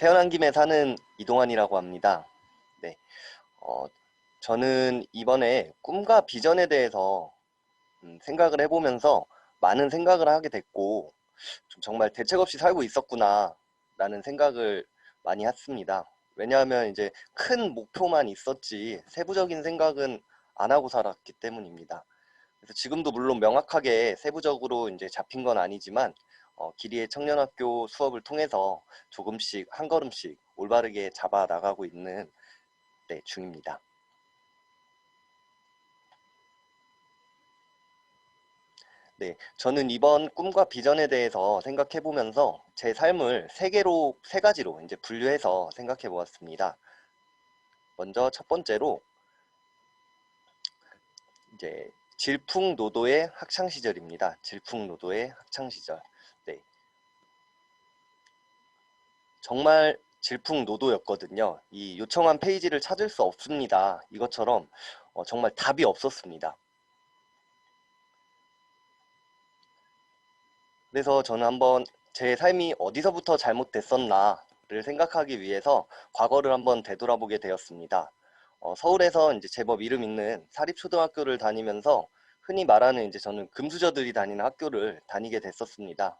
태어난 김에 사는 이동환이라고 합니다. 네, 어, 저는 이번에 꿈과 비전에 대해서 생각을 해보면서 많은 생각을 하게 됐고, 좀 정말 대책 없이 살고 있었구나, 라는 생각을 많이 했습니다. 왜냐하면 이제 큰 목표만 있었지, 세부적인 생각은 안 하고 살았기 때문입니다. 그래서 지금도 물론 명확하게 세부적으로 이제 잡힌 건 아니지만, 기리의 청년학교 수업을 통해서 조금씩 한 걸음씩 올바르게 잡아 나가고 있는 중입니다. 네, 저는 이번 꿈과 비전에 대해서 생각해 보면서 제 삶을 세 가지로 이제 분류해서 생각해 보았습니다. 먼저 첫 번째로 이제 질풍노도의 학창 시절입니다. 질풍노도의 학창 시절. 네, 정말 질풍노도였거든요. 이 요청한 페이지를 찾을 수 없습니다. 이것처럼 정말 답이 없었습니다. 그래서 저는 한번 제 삶이 어디서부터 잘못됐었나를 생각하기 위해서 과거를 한번 되돌아보게 되었습니다. 서울에서 이제 제법 이름 있는 사립초등학교를 다니면서 흔히 말하는 이제 저는 금수저들이 다니는 학교를 다니게 됐었습니다.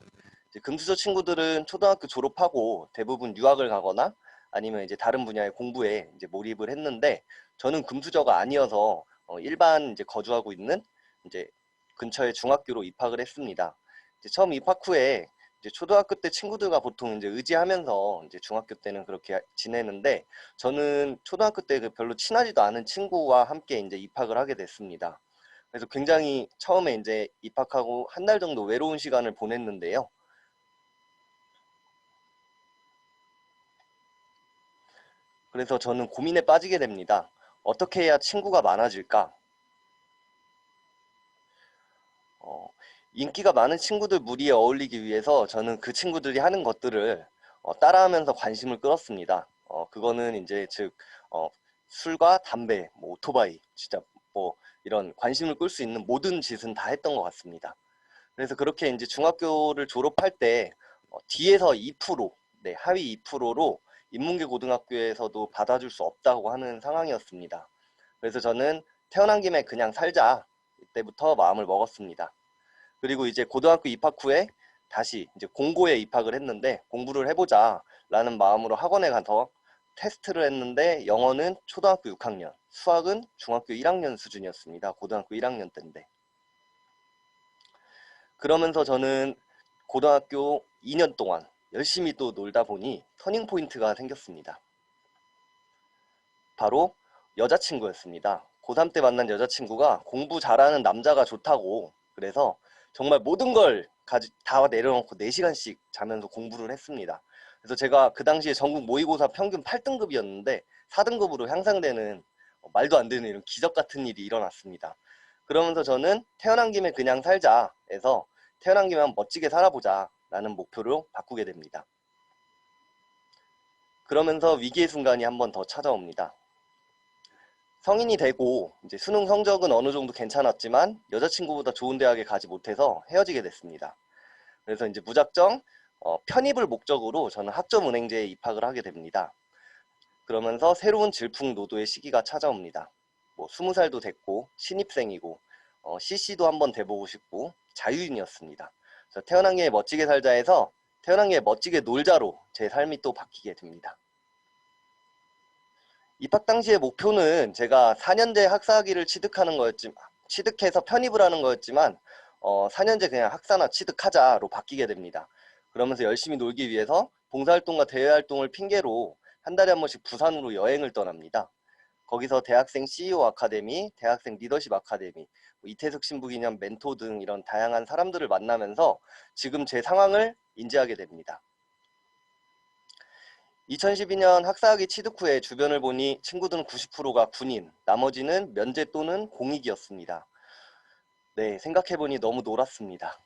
이제 금수저 친구들은 초등학교 졸업하고 대부분 유학을 가거나 아니면 이제 다른 분야의 공부에 이제 몰입을 했는데 저는 금수저가 아니어서 일반 이제 거주하고 있는 이제 근처의 중학교로 입학을 했습니다. 이제 처음 입학 후에 이제 초등학교 때 친구들과 보통 이제 의지하면서 이제 중학교 때는 그렇게 지내는데 저는 초등학교 때 그 별로 친하지도 않은 친구와 함께 이제 입학을 하게 됐습니다. 그래서 굉장히 처음에 이제 입학하고 한 달 정도 외로운 시간을 보냈는데요. 그래서 저는 고민에 빠지게 됩니다. 어떻게 해야 친구가 많아질까? 어, 인기가 많은 친구들 무리에 어울리기 위해서 저는 그 친구들이 하는 것들을 따라하면서 관심을 끌었습니다. 그거는 이제 즉 술과 담배, 뭐 오토바이, 진짜 뭐 이런 관심을 끌 수 있는 모든 짓은 다 했던 것 같습니다. 그래서 그렇게 이제 중학교를 졸업할 때 뒤에서 2%, 네, 하위 2%로 인문계 고등학교에서도 받아줄 수 없다고 하는 상황이었습니다. 그래서 저는 태어난 김에 그냥 살자 이때부터 마음을 먹었습니다. 그리고 이제 고등학교 입학 후에 다시 이제 공고에 입학을 했는데 공부를 해보자 라는 마음으로 학원에 가서 테스트를 했는데 영어는 초등학교 6학년, 수학은 중학교 1학년 수준이었습니다. 고등학교 1학년 때인데. 그러면서 저는 고등학교 2년 동안 열심히 또 놀다 보니 터닝 포인트가 생겼습니다. 바로 여자친구였습니다. 고3 때 만난 여자친구가 공부 잘하는 남자가 좋다고 그래서 정말 모든 걸 다 내려놓고 4시간씩 자면서 공부를 했습니다. 그래서 제가 그 당시에 전국 모의고사 평균 8등급이었는데 4등급으로 향상되는 말도 안 되는 이런 기적 같은 일이 일어났습니다. 그러면서 저는 태어난 김에 그냥 살자 해서 태어난 김에 한번 멋지게 살아보자 라는 목표로 바꾸게 됩니다. 그러면서 위기의 순간이 한 번 더 찾아옵니다. 성인이 되고 이제 수능 성적은 어느 정도 괜찮았지만 여자친구보다 좋은 대학에 가지 못해서 헤어지게 됐습니다. 그래서 이제 무작정 편입을 목적으로 저는 학점은행제에 입학을 하게 됩니다. 그러면서 새로운 질풍노도의 시기가 찾아옵니다. 뭐 20살도 됐고 신입생이고 CC도 한번 돼보고 싶고 자유인이었습니다. 그래서 태어난 게 멋지게 살자 해서 태어난 게 멋지게 놀자로 제 삶이 또 바뀌게 됩니다. 입학 당시의 목표는 제가 4년제 학사학위를 취득해서 편입을 하는 거였지만 4년제 그냥 학사나 취득하자로 바뀌게 됩니다. 그러면서 열심히 놀기 위해서 봉사활동과 대외활동을 핑계로 한 달에 한 번씩 부산으로 여행을 떠납니다. 거기서 대학생 CEO 아카데미, 대학생 리더십 아카데미, 뭐 이태석 신부기념 멘토 등 이런 다양한 사람들을 만나면서 지금 제 상황을 인지하게 됩니다. 2012년 학사학위 취득 후에 주변을 보니 친구들은 90%가 군인, 나머지는 면제 또는 공익이었습니다. 네, 생각해보니 너무 놀았습니다.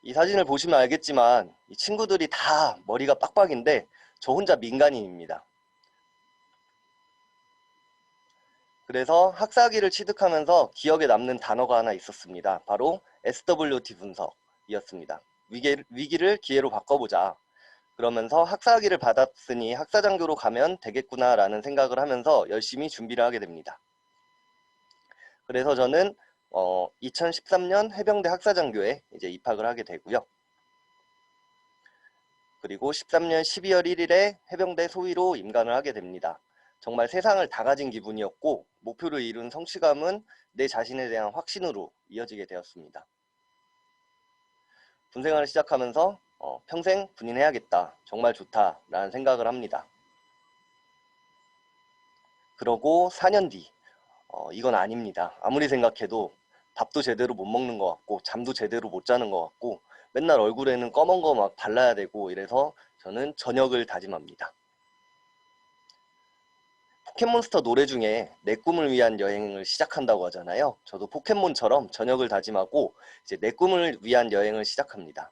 이 사진을 보시면 알겠지만 이 친구들이 다 머리가 빡빡인데 저 혼자 민간인입니다. 그래서 학사학위를 취득하면서 기억에 남는 단어가 하나 있었습니다. 바로 SWOT 분석이었습니다. 위기를 기회로 바꿔보자. 그러면서 학사학위를 받았으니 학사장교로 가면 되겠구나라는 생각을 하면서 열심히 준비를 하게 됩니다. 그래서 저는 2013년 해병대 학사장교에 이제 입학을 하게 되고요. 그리고 13년 12월 1일에 해병대 소위로 임관을 하게 됩니다. 정말 세상을 다 가진 기분이었고 목표를 이룬 성취감은 내 자신에 대한 확신으로 이어지게 되었습니다. 군생활을 시작하면서 평생 군인해야겠다, 정말 좋다라는 생각을 합니다. 그러고 4년 뒤 이건 아닙니다. 아무리 생각해도 밥도 제대로 못 먹는 것 같고 잠도 제대로 못 자는 것 같고 맨날 얼굴에는 검은 거 막 발라야 되고 이래서 저는 전역을 다짐합니다. 포켓몬스터 노래 중에 내 꿈을 위한 여행을 시작한다고 하잖아요. 저도 포켓몬처럼 전역을 다짐하고 이제 내 꿈을 위한 여행을 시작합니다.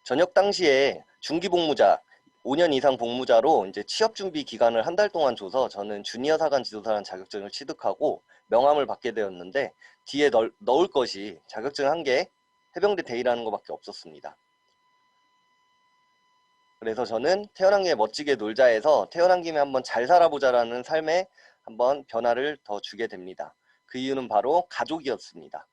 전역 당시에 중기 복무자 5년 이상 복무자로 이제 취업 준비 기간을 한 달 동안 줘서 저는 주니어 사관 지도사라는 자격증을 취득하고 명함을 받게 되었는데 뒤에 넣을 것이 자격증 한 개, 해병대 대위라는 것밖에 없었습니다. 그래서 저는 태어난 김에 멋지게 놀자해서 태어난 김에 한번 잘 살아보자라는 삶에 한번 변화를 더 주게 됩니다. 그 이유는 바로 가족이었습니다.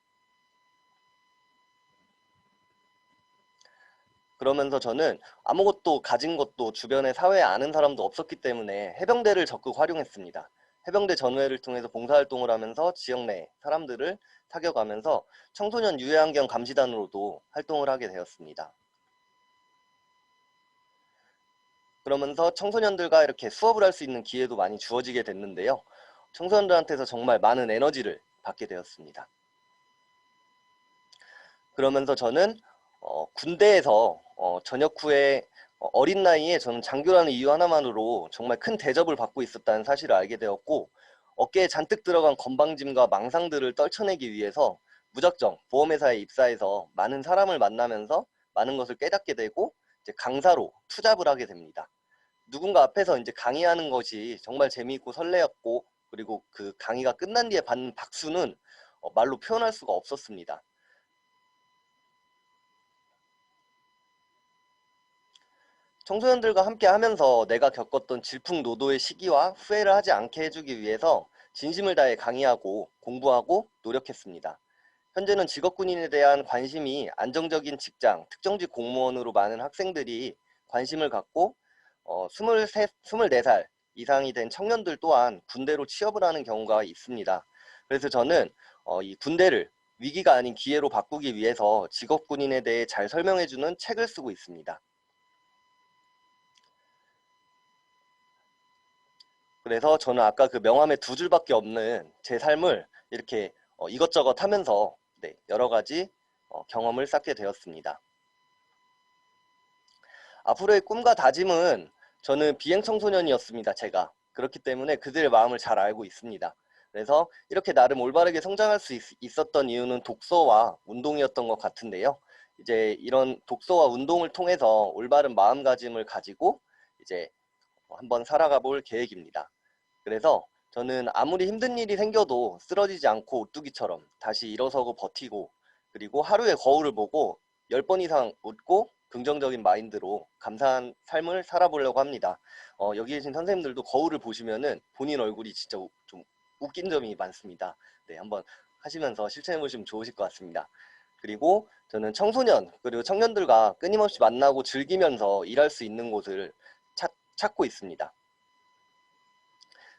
그러면서 저는 아무것도 가진 것도 주변에 사회에 아는 사람도 없었기 때문에 해병대를 적극 활용했습니다. 해병대 전우회를 통해서 봉사활동을 하면서 지역 내 사람들을 사귀어가면서 청소년 유해환경 감시단으로도 활동을 하게 되었습니다. 그러면서 청소년들과 이렇게 수업을 할 수 있는 기회도 많이 주어지게 됐는데요. 청소년들한테서 정말 많은 에너지를 받게 되었습니다. 그러면서 저는 군대에서 전역 후에 어린 나이에 저는 장교라는 이유 하나만으로 정말 큰 대접을 받고 있었다는 사실을 알게 되었고 어깨에 잔뜩 들어간 건방짐과 망상들을 떨쳐내기 위해서 무작정 보험회사에 입사해서 많은 사람을 만나면서 많은 것을 깨닫게 되고 이제 강사로 투잡을 하게 됩니다. 누군가 앞에서 이제 강의하는 것이 정말 재미있고 설레었고 그리고 그 강의가 끝난 뒤에 받는 박수는 말로 표현할 수가 없었습니다. 청소년들과 함께 하면서 내가 겪었던 질풍노도의 시기와 후회를 하지 않게 해주기 위해서 진심을 다해 강의하고 공부하고 노력했습니다. 현재는 직업군인에 대한 관심이 안정적인 직장, 특정직 공무원으로 많은 학생들이 관심을 갖고 23, 24살 이상이 된 청년들 또한 군대로 취업을 하는 경우가 있습니다. 그래서 저는 이 군대를 위기가 아닌 기회로 바꾸기 위해서 직업군인에 대해 잘 설명해주는 책을 쓰고 있습니다. 그래서 저는 아까 그 명함에 두 줄밖에 없는 제 삶을 이렇게 이것저것 하면서 여러 가지 경험을 쌓게 되었습니다. 앞으로의 꿈과 다짐은 저는 비행 청소년이었습니다. 제가. 그렇기 때문에 그들의 마음을 잘 알고 있습니다. 그래서 이렇게 나름 올바르게 성장할 수 있었던 이유는 독서와 운동이었던 것 같은데요. 이제 이런 독서와 운동을 통해서 올바른 마음가짐을 가지고 이제 한번 살아가 볼 계획입니다. 그래서 저는 아무리 힘든 일이 생겨도 쓰러지지 않고 오뚜기처럼 다시 일어서고 버티고 그리고 하루의 거울을 보고 10번 이상 웃고 긍정적인 마인드로 감사한 삶을 살아보려고 합니다. 여기 계신 선생님들도 거울을 보시면은 본인 얼굴이 진짜 좀 웃긴 점이 많습니다. 네, 한번 하시면서 실천해 보시면 좋으실 것 같습니다. 그리고 저는 청소년 그리고 청년들과 끊임없이 만나고 즐기면서 일할 수 있는 곳을 찾고 있습니다.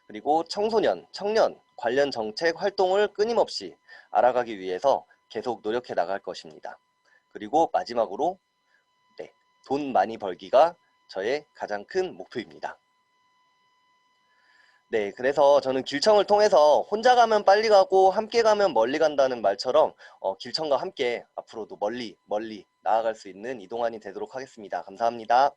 그리고 청소년, 청년 관련 정책 활동을 끊임없이 알아가기 위해서 계속 노력해 나갈 것입니다. 그리고 마지막으로 돈 많이 벌기가 저의 가장 큰 목표입니다. 네, 그래서 저는 길청을 통해서 혼자 가면 빨리 가고 함께 가면 멀리 간다는 말처럼 길청과 함께 앞으로도 멀리 나아갈 수 있는 이동환이 되도록 하겠습니다. 감사합니다.